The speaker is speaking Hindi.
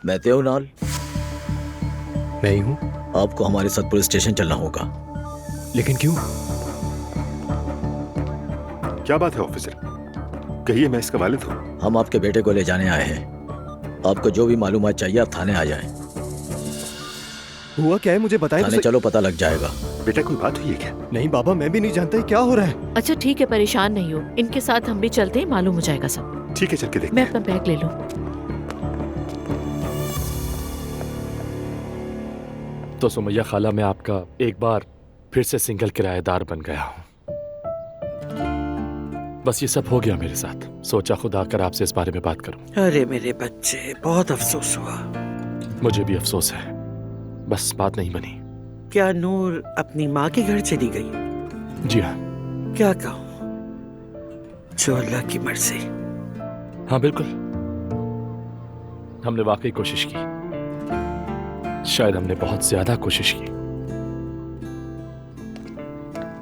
मैं देवनाल। मैं ही हूँ। आपको हमारे साथ पुलिस स्टेशन चलना होगा। लेकिन क्यों? क्या बात है ऑफिसर? कहिए, मैं इसका वालिद हूँ। हम आपके बेटे को ले जाने आए हैं। आपको जो भी मालूमात चाहिए आप थाने आ जाएं। हुआ क्या है मुझे बताएं तो थाने सही। चलो, पता लग जाएगा। बेटा, कोई बात हुई है क्या? नहीं बाबा, मैं भी नहीं जानता ये क्या हो रहा है। अच्छा ठीक है, परेशान नहीं हो, इनके साथ हम भी चलते हैं, मालूम हो जाएगा सब। ठीक है, चल के देखते मैं हैं। अपना बैग ले लूं। तो सुमैया खाला, मैं आपका एक बार फिर से सिंगल किराएदार बन गया हूँ। बस ये सब हो गया मेरे साथ। सोचा खुद आकर आपसे इस बारे में बात करूं। अरे मेरे बच्चे, बहुत अफसोस हुआ। मुझे भी अफसोस है, बस बात नहीं बनी। क्या नूर अपनी माँ के घर चली गई? जी हाँ। क्या कहूँ, जो अल्लाह की मर्जी। हाँ बिल्कुल, हमने वाकई कोशिश की। शायद हमने बहुत ज्यादा कोशिश की।